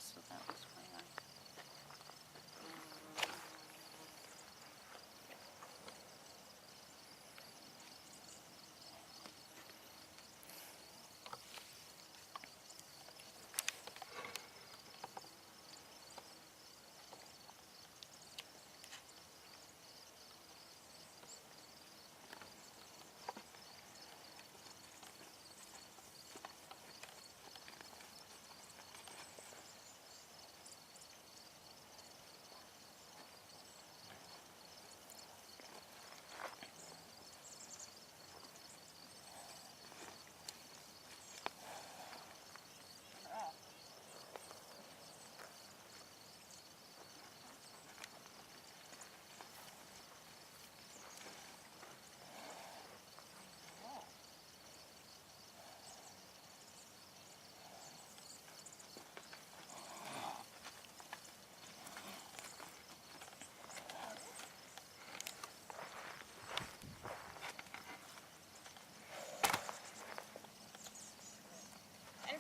so that was why I...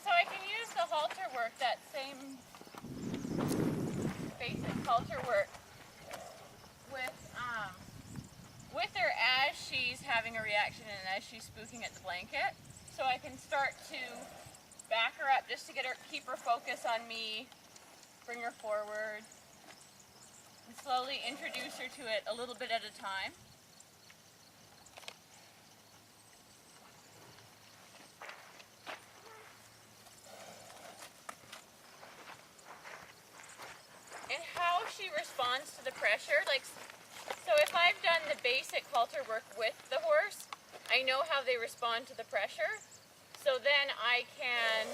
So I can use the halter work, that same basic halter work, with her as she's having a reaction and as she's spooking at the blanket. So I can start to back her up just to keep her focus on me, bring her forward, and slowly introduce her to it a little bit at a time. She responds to the pressure. So if I've done the basic halter work with the horse, I know how they respond to the pressure. So then I can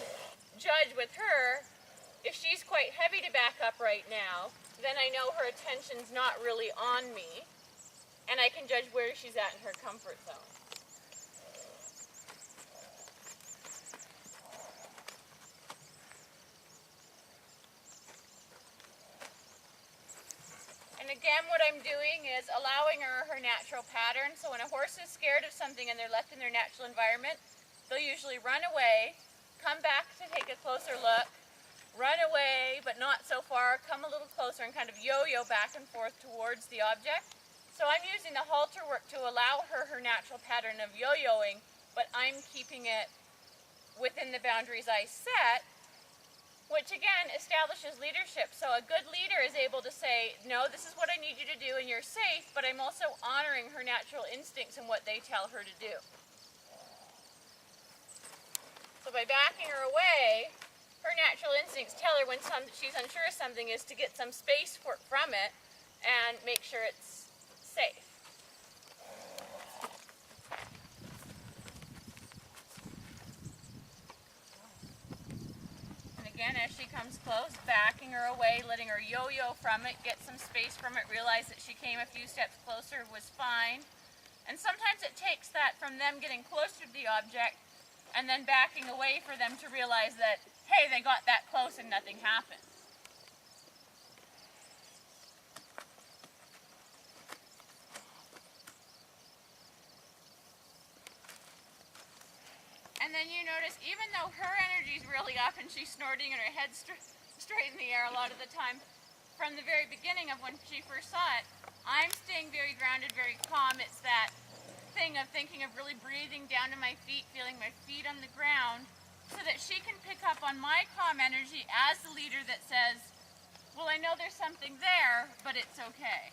judge with her, if she's quite heavy to back up right now, then I know her attention's not really on me, and I can judge where she's at in her comfort zone. And again, what I'm doing is allowing her natural pattern. So when a horse is scared of something and they're left in their natural environment, they'll usually run away, come back to take a closer look, run away, but not so far, come a little closer and kind of yo-yo back and forth towards the object. So I'm using the halter work to allow her natural pattern of yo-yoing, but I'm keeping it within the boundaries I set, which again establishes leadership. So a good leader is able to say, no, this is what I need you to do and you're safe, but I'm also honoring her natural instincts and what they tell her to do. So by backing her away, her natural instincts tell her when she's unsure of something is to get some space from it and make sure it's safe. Again, as she comes close, backing her away, letting her yo-yo from it, get some space from it, realize that she came a few steps closer, was fine. And sometimes it takes that from them getting closer to the object and then backing away for them to realize that, hey, they got that close and nothing happened. And then you notice, even though her energy's really up and she's snorting and her head's straight in the air a lot of the time, from the very beginning of when she first saw it, I'm staying very grounded, very calm. It's that thing of thinking of really breathing down to my feet, feeling my feet on the ground, so that she can pick up on my calm energy as the leader that says, well, I know there's something there, but it's okay.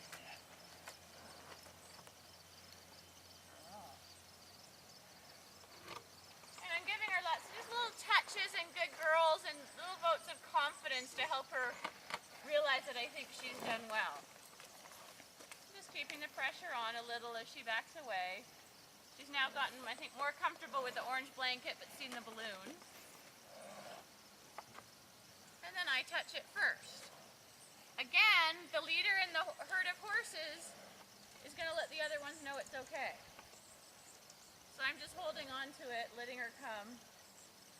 Touches and good girls and little votes of confidence to help her realize that I think she's done well. Just keeping the pressure on a little as she backs away. She's now gotten, I think, more comfortable with the orange blanket but seen the balloon. And then I touch it first. Again, the leader in the herd of horses is going to let the other ones know it's okay. So I'm just holding on to it, letting her come.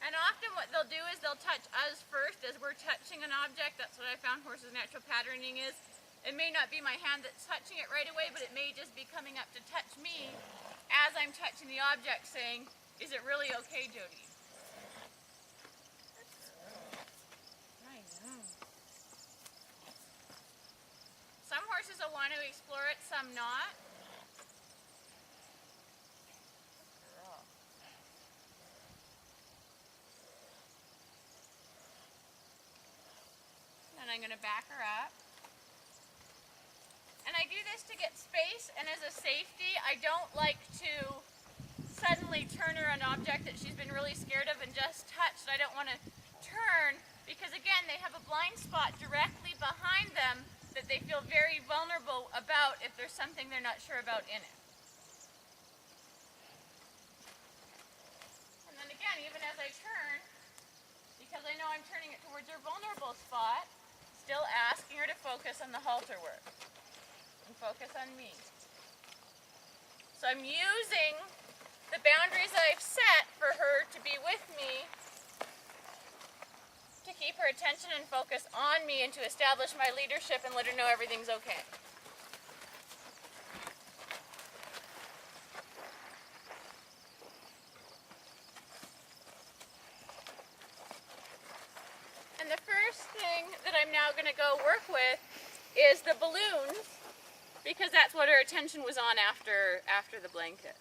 And often what they'll do is they'll touch us first as we're touching an object. That's what I found horses' natural patterning is. It may not be my hand that's touching it right away, but it may just be coming up to touch me as I'm touching the object, saying, is it really okay, Jody? I know. want to explore it, some not. And I'm going to back her up. And I do this to get space and as a safety. I don't like to suddenly turn her an object that she's been really scared of and just touched. I don't want to turn because, again, they have a blind spot directly behind them that they feel very vulnerable about if there's something they're not sure about in it. And then again, even as I turn, because I know I'm turning it towards her vulnerable spot, still asking her to focus on the halter work and focus on me. So I'm using the boundaries I've set for her to be with me, to keep her attention and focus on me and to establish my leadership and let her know everything's okay. And the first thing that I'm now going to go work with is the balloons, because that's what her attention was on after the blanket.